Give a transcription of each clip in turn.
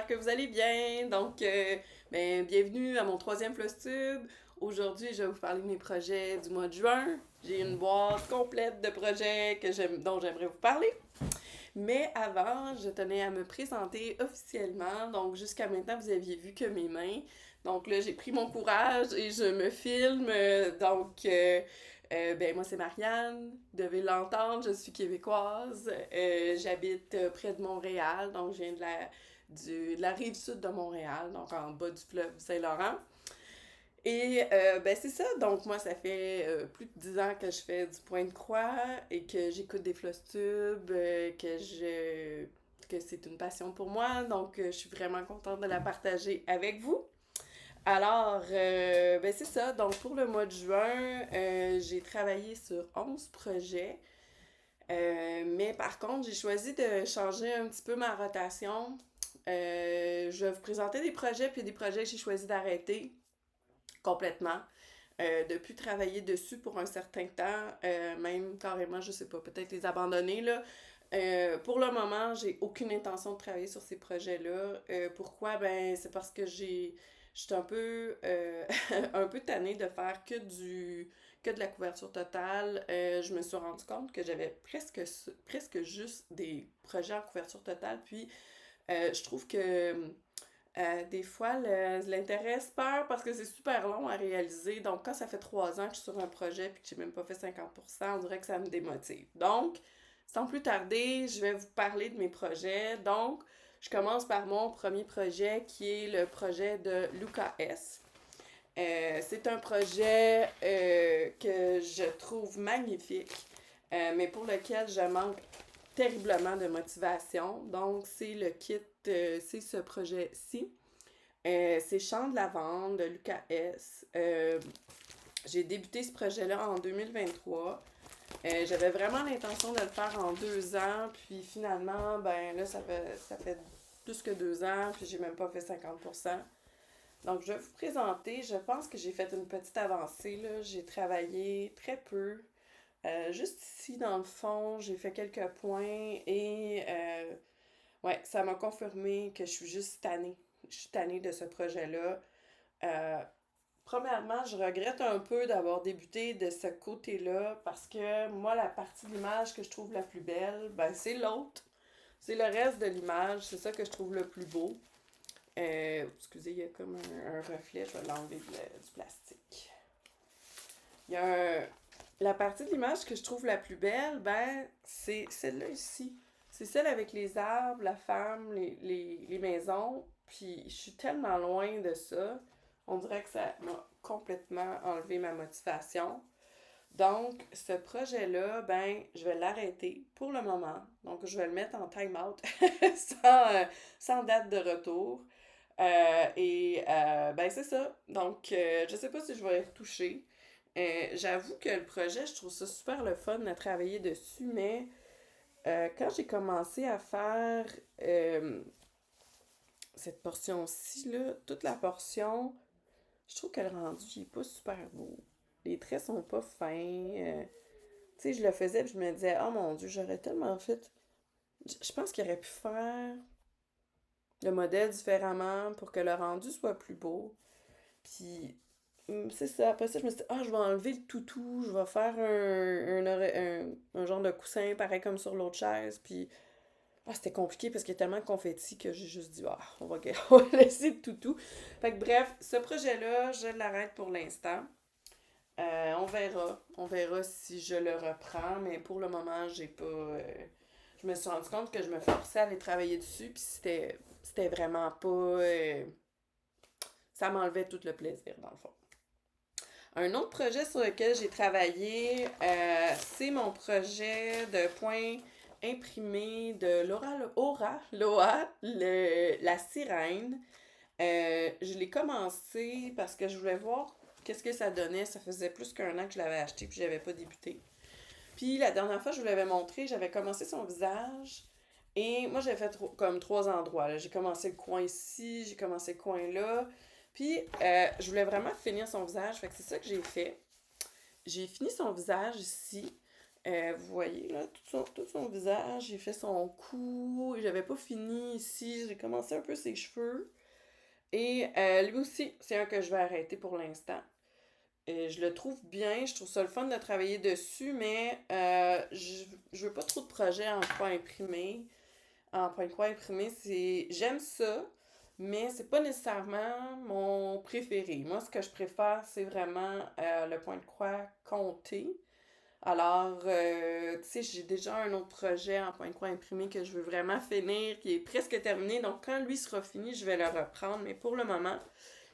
j'espère que vous allez bien. Donc, bienvenue à mon troisième Flostube. Aujourd'hui, je vais vous parler de mes projets du mois de juin. J'ai une boîte complète de projets dont j'aimerais vous parler. Mais avant, je tenais à me présenter officiellement. Donc, jusqu'à maintenant, vous aviez vu que mes mains. Donc là, j'ai pris mon courage et je me filme. Moi, c'est Marianne. Vous devez l'entendre, je suis québécoise. J'habite près de Montréal. Donc, je viens de la rive sud de Montréal, donc en bas du fleuve Saint-Laurent. C'est ça. Donc, moi, ça fait plus de 10 ans que je fais du point de croix et que j'écoute des flostubes, que c'est une passion pour moi. Donc, je suis vraiment contente de la partager avec vous. Alors, c'est ça. Donc, pour le mois de juin, j'ai travaillé sur 11 projets. Mais par contre, j'ai choisi de changer un petit peu ma rotation. Je vais vous présenter des projets, puis des projets que j'ai choisi d'arrêter complètement. De plus travailler dessus pour un certain temps, même carrément, je sais pas, peut-être les abandonner, là. Pour le moment, j'ai aucune intention de travailler sur ces projets-là. Pourquoi? Ben, c'est parce que je suis un peu, un peu tannée de faire que de la couverture totale. Je me suis rendu compte que j'avais presque juste des projets en couverture totale, puis je trouve que des fois, l'intérêt se perd parce que c'est super long à réaliser. Donc, quand ça fait 3 ans que je suis sur un projet et que j'ai même pas fait 50%, on dirait que ça me démotive. Donc, sans plus tarder, je vais vous parler de mes projets. Donc, je commence par mon premier projet qui est le projet de Lucas S. C'est un projet que je trouve magnifique, mais pour lequel je manque terriblement de motivation. Donc, c'est ce projet-ci. C'est Chant de lavande de Lucas S. J'ai débuté ce projet-là en 2023. J'avais vraiment l'intention de le faire en 2 ans, puis finalement, ben là, ça fait plus que 2 ans, puis j'ai même pas fait 50%. Donc, je vais vous présenter. Je pense que j'ai fait une petite avancée, là. J'ai travaillé très peu. Juste ici, dans le fond, j'ai fait quelques points et ouais, ça m'a confirmé que je suis juste tannée. Je suis tannée de ce projet-là. Euh, Premièrement, je regrette un peu d'avoir débuté de ce côté-là parce que moi, la partie de l'image que je trouve la plus belle, ben c'est l'autre. C'est le reste de l'image. C'est ça que je trouve le plus beau. Excusez, il y a comme un reflet. Je vais l'enlever du plastique. Il y a un, La partie de l'image que je trouve la plus belle, ben, c'est celle-là ici. C'est celle avec les arbres, la femme, les maisons. Puis je suis tellement loin de ça. On dirait que ça m'a complètement enlevé ma motivation. Donc, ce projet-là, ben, je vais l'arrêter pour le moment. Donc, je vais le mettre en time-out sans date de retour. Ben, c'est ça. Donc, je sais pas si je vais y retoucher. J'avoue que le projet, je trouve ça super le fun de travailler dessus, mais quand j'ai commencé à faire euh, cette portion-ci, là, toute la portion, je trouve que le rendu, il est pas super beau. Les traits sont pas fins. Tu sais, je le faisais et je me disais, oh mon Dieu, j'aurais tellement fait. Je pense qu'il aurait pu faire le modèle différemment pour que le rendu soit plus beau. Puis, c'est ça. Après ça, je me suis dit, ah, je vais enlever le toutou, je vais faire un genre de coussin pareil comme sur l'autre chaise. Puis, c'était compliqué parce qu'il y a tellement de confettis que j'ai juste dit, ah, on va laisser le toutou. Fait que bref, ce projet-là, je l'arrête pour l'instant. On verra. On verra si je le reprends, mais pour le moment, j'ai pas. Je me suis rendu compte que je me forçais à aller travailler dessus, puis c'était vraiment pas. Ça m'enlevait tout le plaisir, dans le fond. Un autre projet sur lequel j'ai travaillé, c'est mon projet de points imprimés de la sirène. Je l'ai commencé parce que je voulais voir qu'est-ce que ça donnait. Ça faisait plus qu'un an que je l'avais acheté puis j'avais pas débuté. Puis la dernière fois, je vous l'avais montré, j'avais commencé son visage. Et moi, j'avais fait comme 3 endroits, là. J'ai commencé le coin ici, j'ai commencé le coin là. Puis, je voulais vraiment finir son visage. Fait que c'est ça que j'ai fait. J'ai fini son visage ici. Vous voyez, là, tout son visage. J'ai fait son cou. J'avais pas fini ici. J'ai commencé un peu ses cheveux. Et lui aussi, c'est un que je vais arrêter pour l'instant. Je le trouve bien, je trouve ça le fun de travailler dessus, mais je veux pas trop de projets en croix imprimée. En point de croix imprimé, j'aime ça, mais c'est pas nécessairement mon préféré. Moi, ce que je préfère, c'est vraiment le point de croix compté. Alors, tu sais, j'ai déjà un autre projet en point de croix imprimé que je veux vraiment finir, qui est presque terminé. Donc, quand lui sera fini, je vais le reprendre. Mais pour le moment,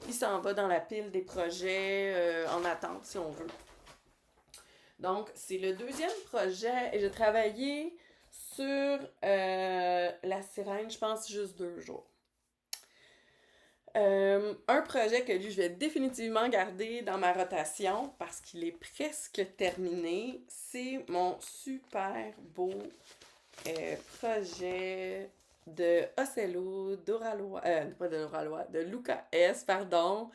il s'en va dans la pile des projets en attente, si on veut. Donc, c'est le deuxième projet et j'ai travaillé sur la sirène, je pense, juste 2 jours. Un projet que lui, je vais définitivement garder dans ma rotation parce qu'il est presque terminé, c'est mon super beau projet de Ocello, d'Oralois, pas de Oralois, de Luca S, pardon.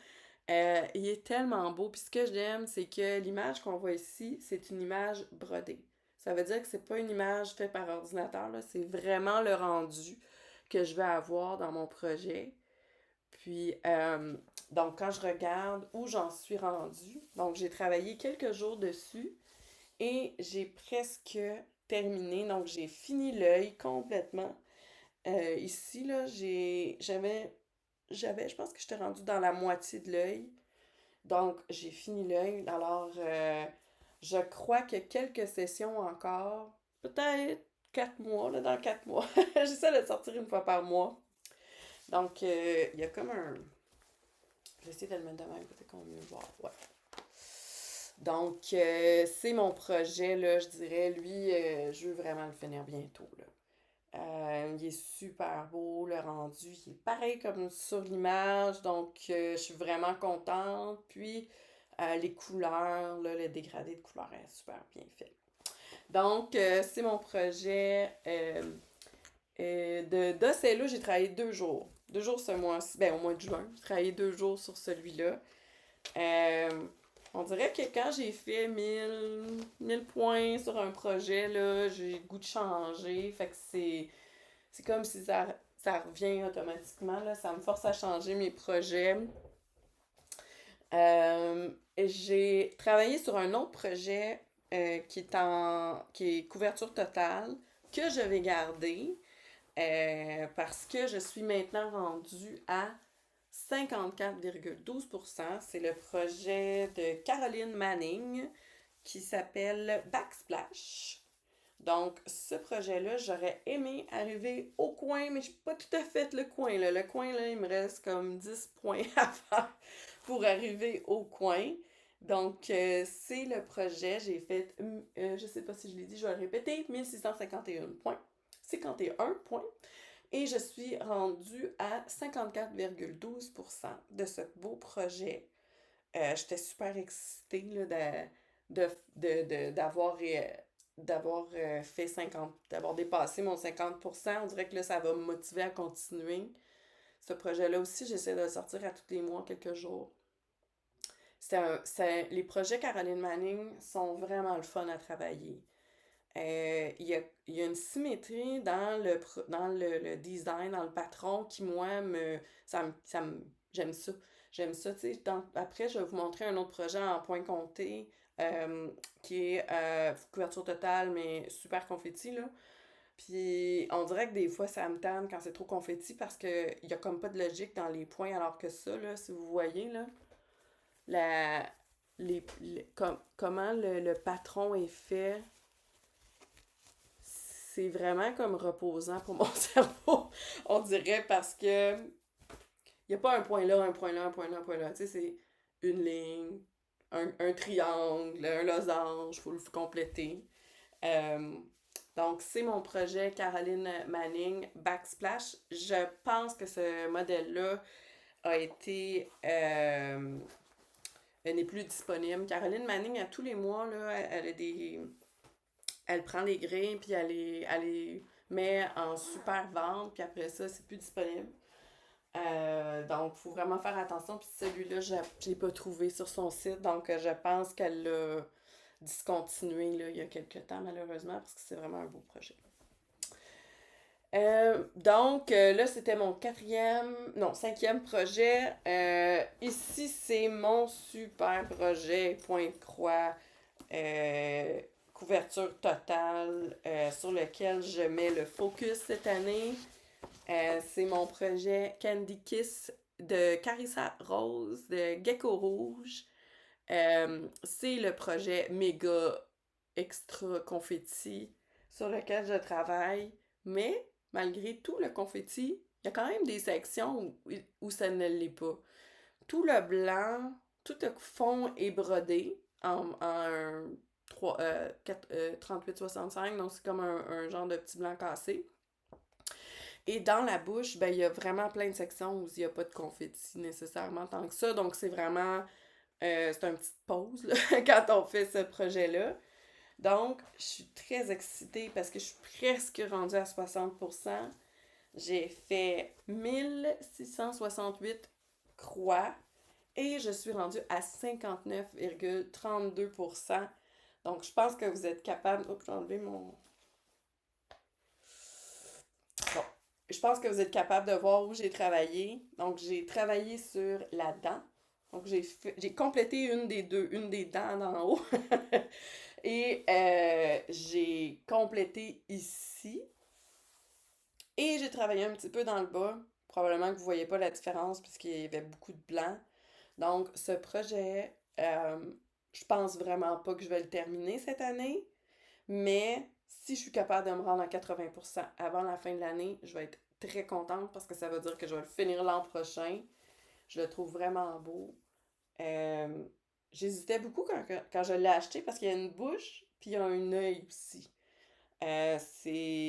Il est tellement beau. Puis ce que j'aime, c'est que l'image qu'on voit ici, c'est une image brodée. Ça veut dire que c'est pas une image faite par ordinateur, là. C'est vraiment le rendu que je vais avoir dans mon projet. Puis, donc, quand je regarde où j'en suis rendue, donc j'ai travaillé quelques jours dessus et j'ai presque terminé. Donc, j'ai fini l'œil complètement. Ici, là, je pense que j'étais rendue dans la moitié de l'œil. Donc, j'ai fini l'œil. Alors, je crois que quelques sessions encore, peut-être 4 mois, là, dans 4 mois. J'essaie de sortir une fois par mois. Donc, il y a comme un. Je vais essayer de le mettre de même, peut-être qu'on va mieux voir. Ouais. Donc, c'est mon projet, là, je dirais. Lui, je veux vraiment le finir bientôt, là. Il est super beau, le rendu, il est pareil comme sur l'image, donc je suis vraiment contente. Puis les couleurs, là, le dégradé de couleurs est super bien fait. Donc, c'est mon projet d'Ocello. J'ai travaillé 2 jours. 2 jours ce mois-ci, ben au mois de juin. J'ai travaillé 2 jours sur celui-là. Euh, on dirait que quand j'ai fait 1000 points sur un projet, là, j'ai le goût de changer. Fait que c'est comme si ça revient automatiquement, là. Ça me force à changer mes projets. J'ai travaillé sur un autre projet qui est couverture totale, que je vais garder parce que je suis maintenant rendue à 54,12%. C'est le projet de Caroline Manning qui s'appelle Backsplash. Donc, ce projet-là, j'aurais aimé arriver au coin, mais je n'ai pas tout à fait le coin, là. Le coin, là, il me reste comme 10 points à faire pour arriver au coin. Donc, c'est le projet. J'ai fait, je sais pas si je l'ai dit, je vais le répéter, 1651 points. 51 points. Et je suis rendue à 54,12% de ce beau projet. J'étais super excitée là, d'avoir fait 50, d'avoir dépassé mon 50%. On dirait que là, ça va me motiver à continuer. Ce projet-là aussi, j'essaie de le sortir à tous les mois, quelques jours. Les projets Caroline Manning sont vraiment le fun à travailler. Il y a une symétrie dans le design, dans le patron qui, moi, j'aime ça. J'aime ça, tu sais. Après, je vais vous montrer un autre projet en point compté qui est couverture totale, mais super confetti, là. Puis on dirait que des fois, ça me tanne quand c'est trop confetti parce qu'il y a comme pas de logique dans les points, alors que ça, là, si vous voyez, là, la, comment le patron est fait, c'est vraiment comme reposant pour mon cerveau, on dirait, parce que il n'y a pas un point là, un point là, un point là, un point là. Tu sais, c'est une ligne, un triangle, un losange, il faut le compléter. Euh, donc, c'est mon projet Caroline Manning Backsplash. Je pense que ce modèle-là a été n'est plus disponible. Caroline Manning, à tous les mois, là, elle prend les grains puis elle les met en super vente, puis après ça, c'est plus disponible. Donc, il faut vraiment faire attention. Puis celui-là, je l'ai pas trouvé sur son site, donc je pense qu'elle l'a discontinué là, il y a quelques temps, malheureusement, parce que c'est vraiment un beau projet. Là, c'était mon cinquième projet. Ici, c'est mon super projet, point de croix, euh, couverture totale, sur lequel je mets le focus cette année. C'est mon projet Candy Kiss de Carissa Rose, de Gecko Rouge. C'est le projet méga extra confetti sur lequel je travaille, mais malgré tout le confetti, il y a quand même des sections où ça ne l'est pas. Tout le blanc, tout le fond est brodé en 38-65, donc c'est comme un genre de petit blanc cassé. Et dans la bouche, ben, il y a vraiment plein de sections où il n'y a pas de confetti nécessairement tant que ça. Donc, c'est vraiment c'est une petite pause là, quand on fait ce projet-là. Donc, je suis très excitée parce que je suis presque rendue à 60%. J'ai fait 1668 croix et je suis rendue à 59,32%. Donc, je pense que vous êtes capable... Oups, j'ai enlevé mon... Bon. Je pense que vous êtes capable de voir où j'ai travaillé. Donc, j'ai travaillé sur la dent. Donc, j'ai complété une des dents d'en haut. Et j'ai complété ici. Et j'ai travaillé un petit peu dans le bas. Probablement que vous ne voyez pas la différence puisqu'il y avait beaucoup de blanc. Donc, ce projet, je pense vraiment pas que je vais le terminer cette année. Mais si je suis capable de me rendre à 80% avant la fin de l'année, je vais être très contente parce que ça veut dire que je vais le finir l'an prochain. Je le trouve vraiment beau. Euh, J'hésitais beaucoup quand je l'ai acheté parce qu'il y a une bouche puis il y a un œil aussi.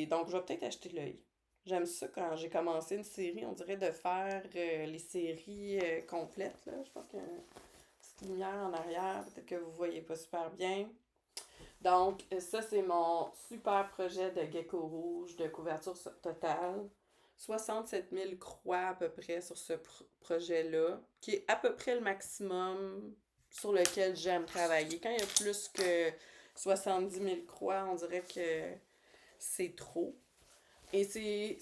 Donc, je vais peut-être acheter l'œil. J'aime ça quand j'ai commencé une série, on dirait de faire les séries complètes. Là. Je pense qu'il y a une petite lumière en arrière, peut-être que vous ne voyez pas super bien. Donc, ça, c'est mon super projet de Gecko Rouge de couverture totale. 67 000 croix à peu près sur ce projet-là, qui est à peu près le maximum sur lequel j'aime travailler. Quand il y a plus que 70 000 croix, on dirait que c'est trop. Et c'est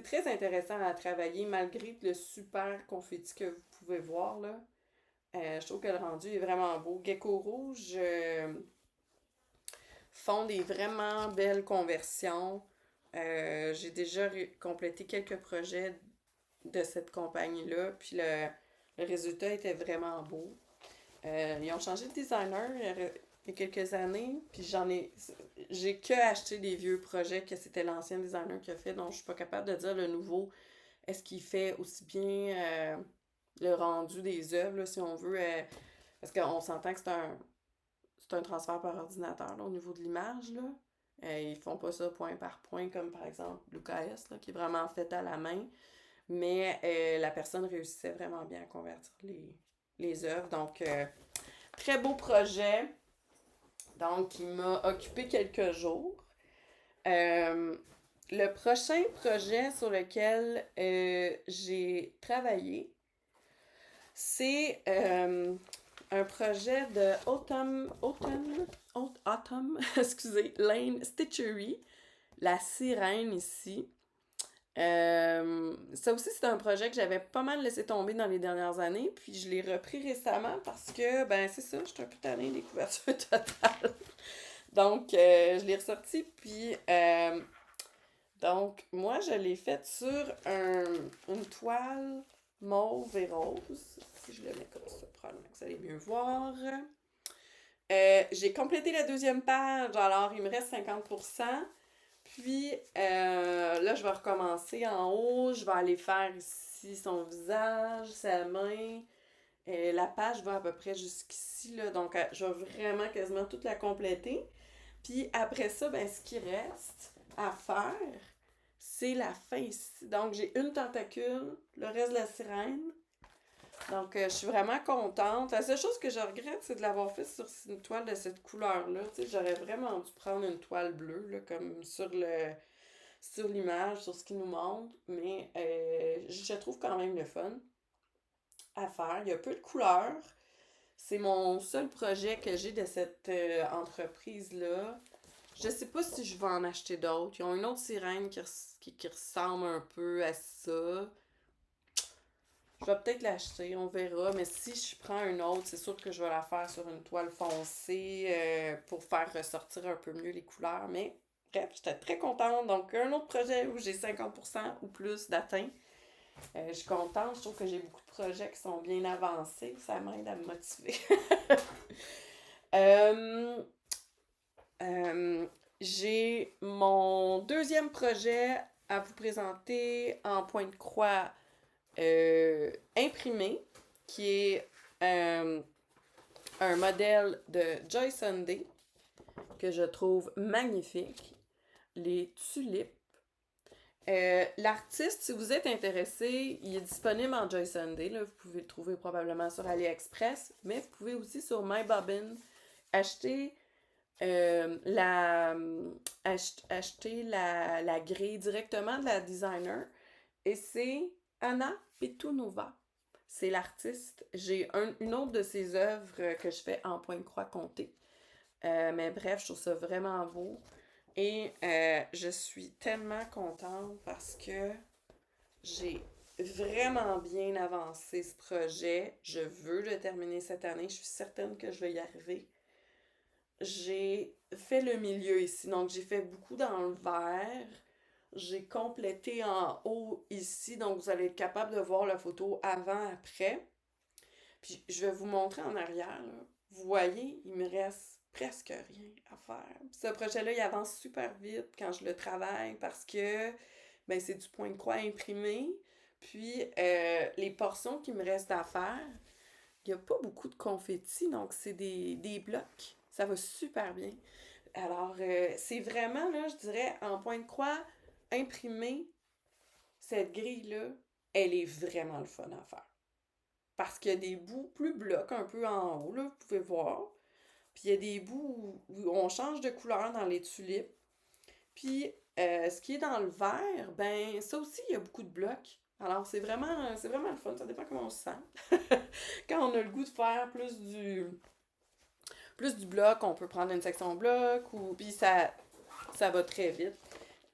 très intéressant à travailler malgré le super confetti que vous pouvez voir là. Je trouve que le rendu est vraiment beau. Gecko Rouge font des vraiment belles conversions. J'ai déjà complété quelques projets de cette compagnie-là, puis le résultat était vraiment beau. Ils ont changé de designer il y a quelques années, puis j'ai que acheté des vieux projets que c'était l'ancien designer qui a fait, donc je suis pas capable de dire le nouveau. Est-ce qu'il fait aussi bien le rendu des œuvres, là, si on veut, parce qu'on s'entend que c'est un transfert par ordinateur là, au niveau de l'image. Là. Ils font pas ça point par point, comme par exemple Lucas S, là, qui est vraiment fait à la main. Mais la personne réussissait vraiment bien à convertir les œuvres. Donc, très beau projet. Donc, il m'a occupé quelques jours. Le prochain projet sur lequel j'ai travaillé, c'est un projet de Autumn, excusez, Lane Stitchery, la sirène ici. Ça aussi, c'est un projet que j'avais pas mal laissé tomber dans les dernières années, puis je l'ai repris récemment parce que, ben c'est ça, je suis un peu tannée des couvertures totales. Donc, je l'ai ressorti, puis donc, moi, je l'ai faite sur une toile mauve et rose. Si je le mets comme ça, probablement que vous allez mieux voir. J'ai complété la deuxième page, alors il me reste 50%. Puis là, je vais recommencer en haut. Je vais aller faire ici son visage, sa main. La page va à peu près jusqu'ici, là. Donc, je vais vraiment quasiment toute la compléter. Puis après ça, ben, ce qui reste à faire, c'est la fin ici. Donc, j'ai une tentacule, le reste de la sirène. Donc, je suis vraiment contente. La seule chose que je regrette, c'est de l'avoir fait sur une toile de cette couleur-là. Tu sais, j'aurais vraiment dû prendre une toile bleue, là, comme sur l'image, sur ce qu'il nous montre. Mais je trouve quand même le fun à faire. Il y a peu de couleurs. C'est mon seul projet que j'ai de cette entreprise-là. Je sais pas si je vais en acheter d'autres. Ils ont une autre sirène qui ressemble un peu à ça. Je vais peut-être l'acheter, on verra. Mais si je prends une autre, c'est sûr que je vais la faire sur une toile foncée pour faire ressortir un peu mieux les couleurs. Mais bref, j'étais très contente. Donc, un autre projet où j'ai 50% ou plus d'atteint. Je suis contente. Je trouve que j'ai beaucoup de projets qui sont bien avancés. Ça m'aide à me motiver. Euh, euh, j'ai mon deuxième projet à vous présenter en point de croix imprimé, qui est un modèle de Joy Sunday que je trouve magnifique. Les tulipes. L'artiste, si vous êtes intéressé, il est disponible en Joy Sunday. Là, vous pouvez le trouver probablement sur AliExpress, mais vous pouvez aussi sur MyBobbin acheter acheter la grille directement de la designer. Et c'est Anna Petunova. C'est l'artiste. J'ai une autre de ses œuvres que je fais en point de croix compté. Mais bref, je trouve ça vraiment beau. Et je suis tellement contente parce que j'ai vraiment bien avancé ce projet. Je veux le terminer cette année. Je suis certaine que je vais y arriver. J'ai fait le milieu ici. Donc, j'ai fait beaucoup dans le vert. J'ai complété en haut ici. Donc, vous allez être capable de voir la photo avant-après. Puis, je vais vous montrer en arrière. Là. Vous voyez, il me reste presque rien à faire. Puis ce projet-là, il avance super vite quand je le travaille parce que ben, c'est du point de croix imprimé. Puis, les portions qui me restent à faire, il n'y a pas beaucoup de confettis, donc c'est des blocs. Ça va super bien. Alors, c'est vraiment, là, je dirais, en point de croix, imprimé, cette grille-là, elle est vraiment le fun à faire. Parce qu'il y a des bouts plus blocs, un peu en haut, là, vous pouvez voir. Puis il y a des bouts où on change de couleur dans les tulipes. Puis ce qui est dans le vert, ben ça aussi, il y a beaucoup de blocs. Alors c'est vraiment le fun, ça dépend comment on se sent. Quand on a le goût de faire plus du bloc, on peut prendre une section bloc, ou puis ça va très vite.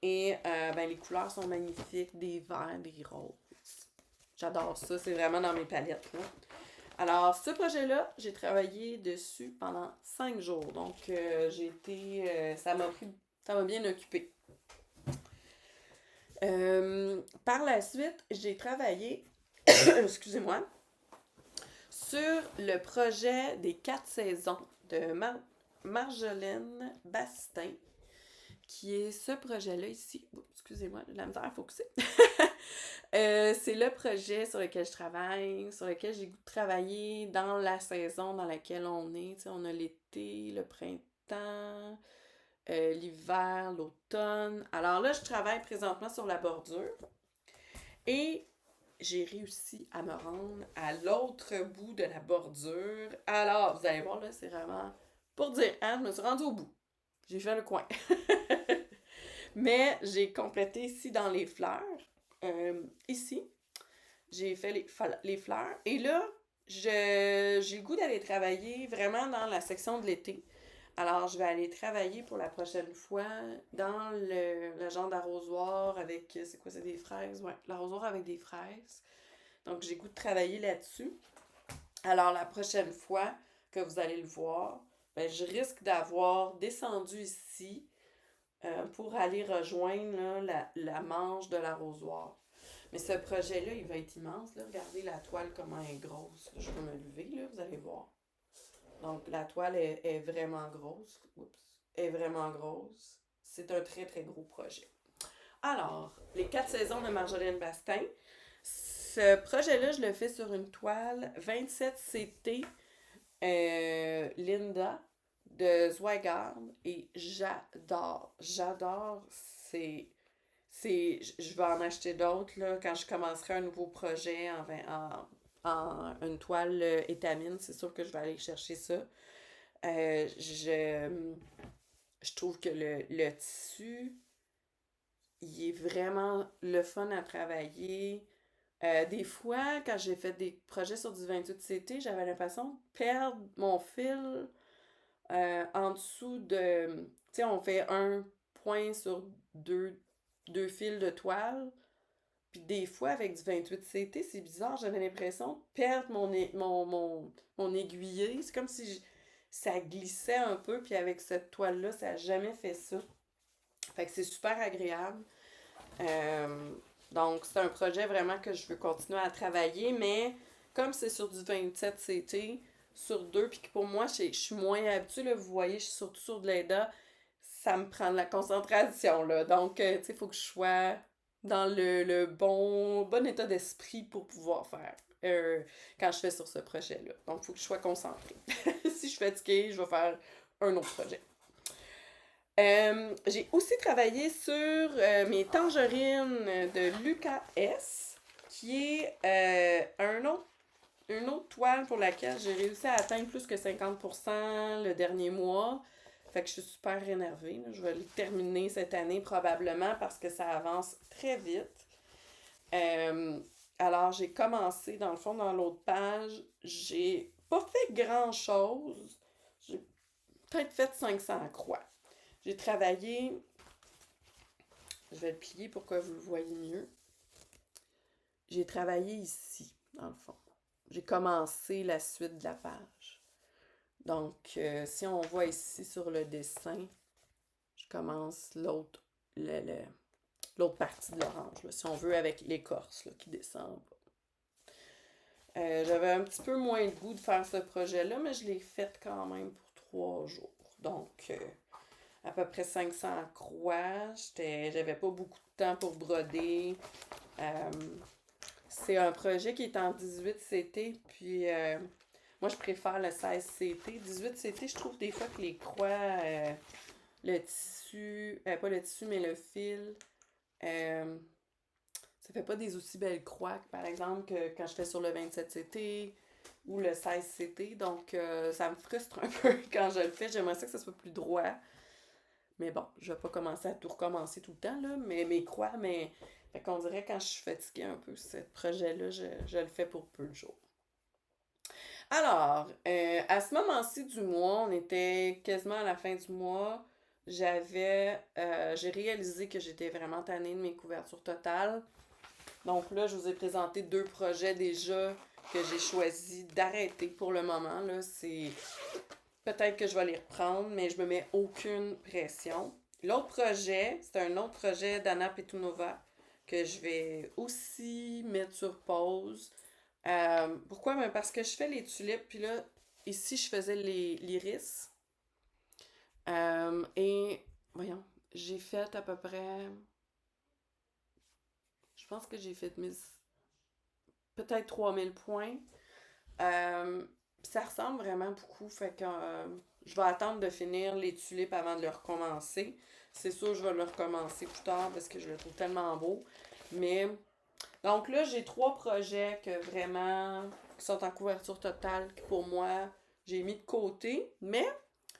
Et ben, les couleurs sont magnifiques, des verts, des roses. J'adore ça, c'est vraiment dans mes palettes. Là. Alors, ce projet-là, j'ai travaillé dessus pendant 5 jours. Donc, j'ai été. Ça m'a bien occupé. Par la suite, j'ai travaillé, excusez-moi, sur le projet des 4 saisons de Marjolaine Bastin, qui est ce projet-là ici. Oups, excusez-moi, j'ai de la misère à focuser. C'est le projet sur lequel je travaille, sur lequel j'ai goût de travailler dans la saison dans laquelle on est. T'sais, on a l'été, le printemps, l'hiver, l'automne. Alors là, je travaille présentement sur la bordure et j'ai réussi à me rendre à l'autre bout de la bordure. Alors, vous allez voir, là, c'est vraiment pour dire, hein, je me suis rendue au bout. J'ai fait le coin. Mais j'ai complété ici dans les fleurs. Ici, j'ai fait les fleurs. Et là, j'ai le goût d'aller travailler vraiment dans la section de l'été. Alors, je vais aller travailler pour la prochaine fois dans le genre d'arrosoir avec, c'est quoi, c'est des fraises? Ouais, l'arrosoir avec des fraises. Donc, j'ai le goût de travailler là-dessus. Alors, la prochaine fois que vous allez le voir, ben, je risque d'avoir descendu ici pour aller rejoindre là, la manche de l'arrosoir. Mais ce projet-là, il va être immense. Là. Regardez la toile, comment elle est grosse. Je vais me lever, là, vous allez voir. Donc, la toile est vraiment grosse. Oups. Est vraiment grosse. C'est un très, très gros projet. Alors, les 4 saisons de Marjolaine Bastin. Ce projet-là, je le fais sur une toile 27CT Linda de Zweigard et j'adore. J'adore. Je vais en acheter d'autres là, quand je commencerai un nouveau projet en une toile étamine. C'est sûr que je vais aller chercher ça. Euh, je, je trouve que le tissu, il est vraiment le fun à travailler. Des fois, quand j'ai fait des projets sur du 28CT, j'avais l'impression de perdre mon fil en dessous de... Tu sais, on fait un point sur deux fils de toile. Puis des fois, avec du 28CT, c'est bizarre, j'avais l'impression de perdre mon aiguillé. C'est comme si ça glissait un peu, puis avec cette toile-là, ça n'a jamais fait ça. Fait que c'est super agréable. Euh, donc, c'est un projet vraiment que je veux continuer à travailler, mais comme c'est sur du 27CT, sur deux, puis que pour moi, je suis moins habituée, là, vous voyez, je suis surtout sur de l'EDA, ça me prend de la concentration, là. Donc, tu sais, il faut que je sois dans le bon état d'esprit pour pouvoir faire quand je fais sur ce projet-là. Donc, il faut que je sois concentrée. Si je suis fatiguée, je vais faire un autre projet. J'ai aussi travaillé sur mes tangerines de Lucas S, qui est une autre toile pour laquelle j'ai réussi à atteindre plus que 50% le dernier mois. Fait que je suis super énervée. Là. Je vais le terminer cette année probablement parce que ça avance très vite. Alors, j'ai commencé, dans le fond, dans l'autre page. J'ai pas fait grand-chose. J'ai peut-être fait 500 croix. J'ai travaillé, je vais le plier pour que vous le voyez mieux. J'ai travaillé ici, dans le fond. J'ai commencé la suite de la page. Donc, si on voit ici sur le dessin, je commence l'autre partie de l'orange, si on veut, avec l'écorce qui descend. J'avais un petit peu moins le goût de faire ce projet-là, mais je l'ai fait quand même pour 3 jours. Donc, à peu près 500 croix. J'avais pas beaucoup de temps pour broder. C'est un projet qui est en 18CT, puis moi je préfère le 16CT. 18CT, je trouve des fois que les croix, le tissu, pas le tissu, mais le fil, ça fait pas des aussi belles croix que par exemple que quand je fais sur le 27CT ou le 16CT. Donc ça me frustre un peu quand je le fais. J'aimerais ça que ça soit plus droit. Mais bon, je vais pas commencer à tout recommencer tout le temps, là, mais mes croix, mais... Fait qu'on dirait quand je suis fatiguée un peu, ce projet-là, je le fais pour peu de jours. Alors, à ce moment-ci du mois, on était quasiment à la fin du mois, j'ai réalisé que j'étais vraiment tannée de mes couvertures totales. Donc là, je vous ai présenté 2 projets déjà que j'ai choisi d'arrêter pour le moment, là. C'est peut-être que je vais les reprendre, mais je me mets aucune pression. L'autre projet, c'est un autre projet d'Anna Petunova que je vais aussi mettre sur pause. Pourquoi? Ben parce que je fais les tulipes, puis là, ici, je faisais l'iris. Et, voyons, j'ai fait à peu près... Je pense que j'ai fait peut-être 3000 points. Ça ressemble vraiment beaucoup, fait que je vais attendre de finir les tulipes avant de le recommencer. C'est sûr, je vais le recommencer plus tard parce que je le trouve tellement beau. Mais, donc là, j'ai 3 projets que vraiment, qui sont en couverture totale, que pour moi, j'ai mis de côté. Mais,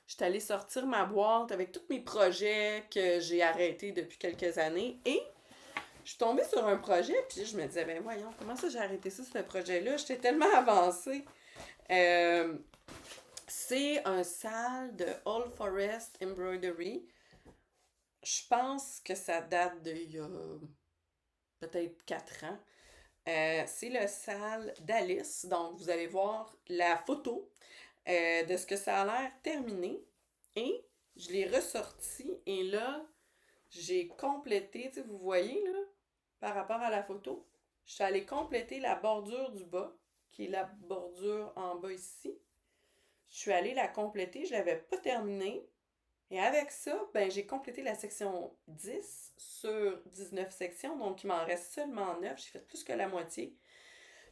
je suis allée sortir ma boîte avec tous mes projets que j'ai arrêtés depuis quelques années. Et, je suis tombée sur un projet, puis je me disais, ben voyons, comment ça j'ai arrêté ça, ce projet-là? J'étais tellement avancée. Euh, c'est un sale de All Forest Embroidery. Je pense que ça date d'il y a peut-être 4 ans. C'est le sale d'Alice. Donc, vous allez voir la photo de ce que ça a l'air terminé. Et je l'ai ressorti. Et là, j'ai complété, tu sais, vous voyez, là, par rapport à la photo, je suis allée compléter la bordure du bas, qui est la bordure en bas ici. Je suis allée la compléter, je l'avais pas terminée. Et avec ça, ben, j'ai complété la section 10 sur 19 sections, donc il m'en reste seulement 9. J'ai fait plus que la moitié.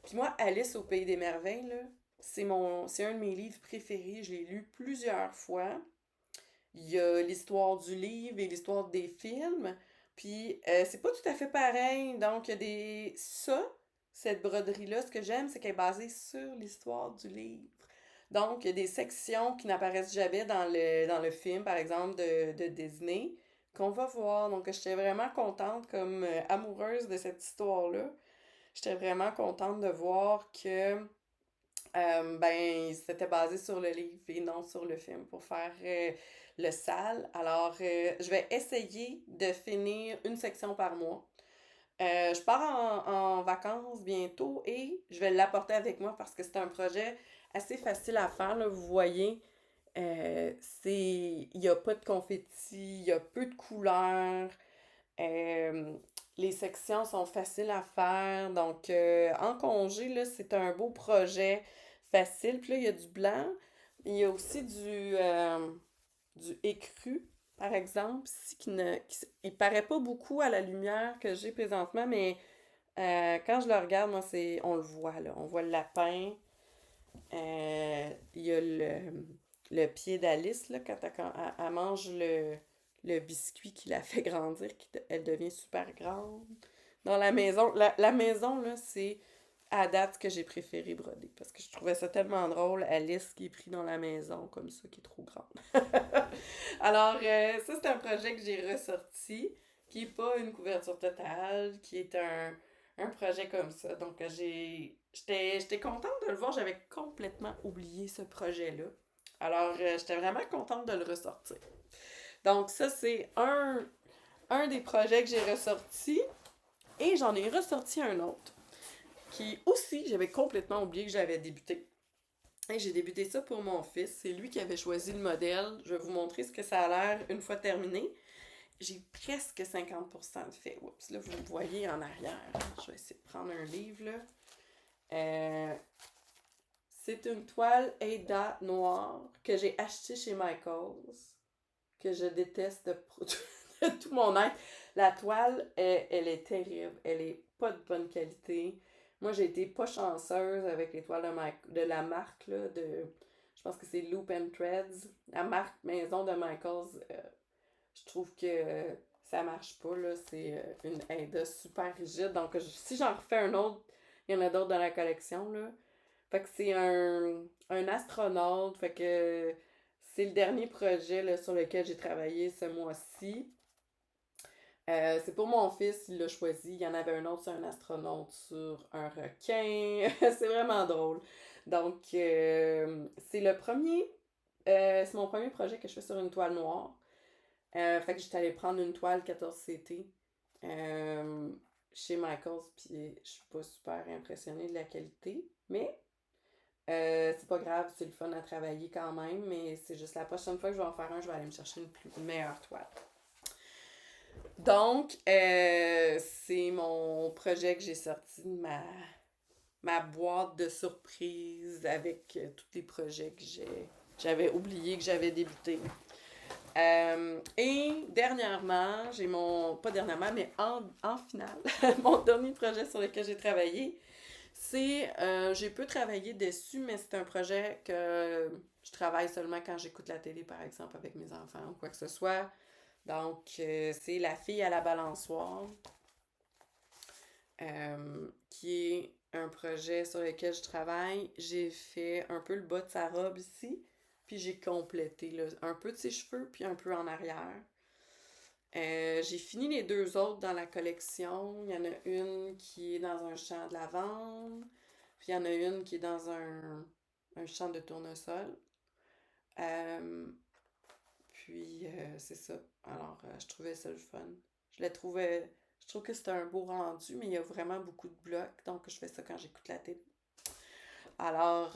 Puis moi, Alice au Pays des Merveilles, là, c'est un de mes livres préférés. Je l'ai lu plusieurs fois. Il y a l'histoire du livre et l'histoire des films. Puis c'est pas tout à fait pareil. Donc, il y a cette broderie-là, ce que j'aime, c'est qu'elle est basée sur l'histoire du livre. Donc, il y a des sections qui n'apparaissent jamais dans le film, par exemple, de Disney, qu'on va voir. Donc, j'étais vraiment contente comme amoureuse de cette histoire-là. j'étais vraiment contente de voir que ben, c'était basé sur le livre et non sur le film pour faire le sale. Alors, je vais essayer de finir une section par mois. Je pars en vacances bientôt et je vais l'apporter avec moi parce que c'est un projet assez facile à faire, là, vous voyez. Il n'y a pas de confetti, il y a peu de couleurs. Euh, les sections sont faciles à faire. Donc, en congé, là, c'est un beau projet facile. Puis là, il y a du blanc. Il y a aussi du écru, par exemple, ici, il paraît pas beaucoup à la lumière que j'ai présentement, mais quand je le regarde, moi, on le voit, là. On voit le lapin. Il y a le pied d'Alice, là, elle mange le biscuit qui la fait grandir, elle devient super grande. Dans la maison, la maison, là, c'est à date ce que j'ai préféré broder, parce que je trouvais ça tellement drôle, Alice qui est pris dans la maison, comme ça, qui est trop grande. Alors, ça, c'est un projet que j'ai ressorti, qui est pas une couverture totale, qui est un projet comme ça. Donc, j'étais contente de le voir. J'avais complètement oublié ce projet-là. Alors, j'étais vraiment contente de le ressortir. Donc, ça, c'est un des projets que j'ai ressorti. Et j'en ai ressorti un autre qui aussi, j'avais complètement oublié que j'avais débuté. Et j'ai débuté ça pour mon fils. C'est lui qui avait choisi le modèle. Je vais vous montrer ce que ça a l'air une fois terminé. J'ai presque 50% de fait. Oups, là, vous me voyez en arrière. Je vais essayer de prendre un livre, là. C'est une toile Aida noire que j'ai achetée chez Michaels, que je déteste de tout mon être. La toile, elle est terrible. Elle est pas de bonne qualité. Moi, j'ai été pas chanceuse avec les toiles de la marque, là, je pense que c'est Loop and Threads. La marque maison de Michaels, je trouve que ça marche pas, là. C'est une Aida super rigide. Donc, si j'en refais un autre, il y en a d'autres dans la collection, là. Fait que c'est un astronaute. Fait que c'est le dernier projet là, sur lequel j'ai travaillé ce mois-ci. C'est pour mon fils, il l'a choisi. Il y en avait un autre sur un astronaute, sur un requin. C'est vraiment drôle. Donc, c'est mon premier projet que je fais sur une toile noire. Fait que j'étais allée prendre une toile 14CT chez Michaels, puis je suis pas super impressionnée de la qualité. Mais c'est pas grave, c'est le fun à travailler quand même, mais c'est juste la prochaine fois que je vais en faire un, je vais aller me chercher une meilleure toile. Donc, c'est mon projet que j'ai sorti de ma boîte de surprise avec tous les projets que j'avais oublié que j'avais débuté. Et dernièrement, pas dernièrement, mais en finale, mon dernier projet sur lequel j'ai travaillé, j'ai peu travaillé dessus, mais c'est un projet que je travaille seulement quand j'écoute la télé, par exemple, avec mes enfants ou quoi que ce soit. Donc, c'est La fille à la balançoire, qui est un projet sur lequel je travaille. J'ai fait un peu le bas de sa robe ici, puis j'ai complété là, un peu de ses cheveux, puis un peu en arrière. J'ai fini les deux autres dans la collection. Il y en a une qui est dans un champ de lavande, puis il y en a une qui est dans un champ de tournesol. Euh, c'est ça. Alors, je trouvais ça le fun. Je trouve que c'était un beau rendu, mais il y a vraiment beaucoup de blocs, donc je fais ça quand j'écoute la télé. Alors,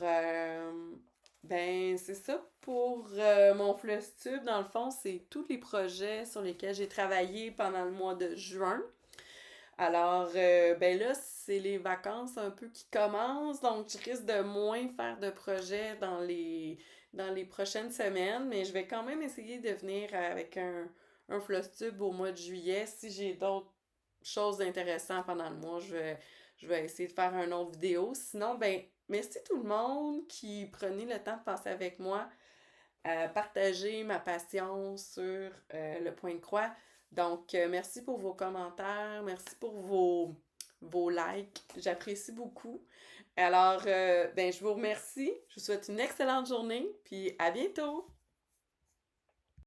ben, c'est ça pour mon Flustube. Dans le fond, c'est tous les projets sur lesquels j'ai travaillé pendant le mois de juin. Alors, ben là, c'est les vacances un peu qui commencent, donc je risque de moins faire de projets dans les prochaines semaines, mais je vais quand même essayer de venir avec un Flustube au mois de juillet. Si j'ai d'autres choses intéressantes pendant le mois, je vais essayer de faire une autre vidéo. Sinon, ben, merci tout le monde qui prenait le temps de passer avec moi à partager ma passion sur le point de croix. Donc, merci pour vos commentaires, merci pour vos likes, j'apprécie beaucoup. Alors, ben, je vous remercie, je vous souhaite une excellente journée, puis à bientôt!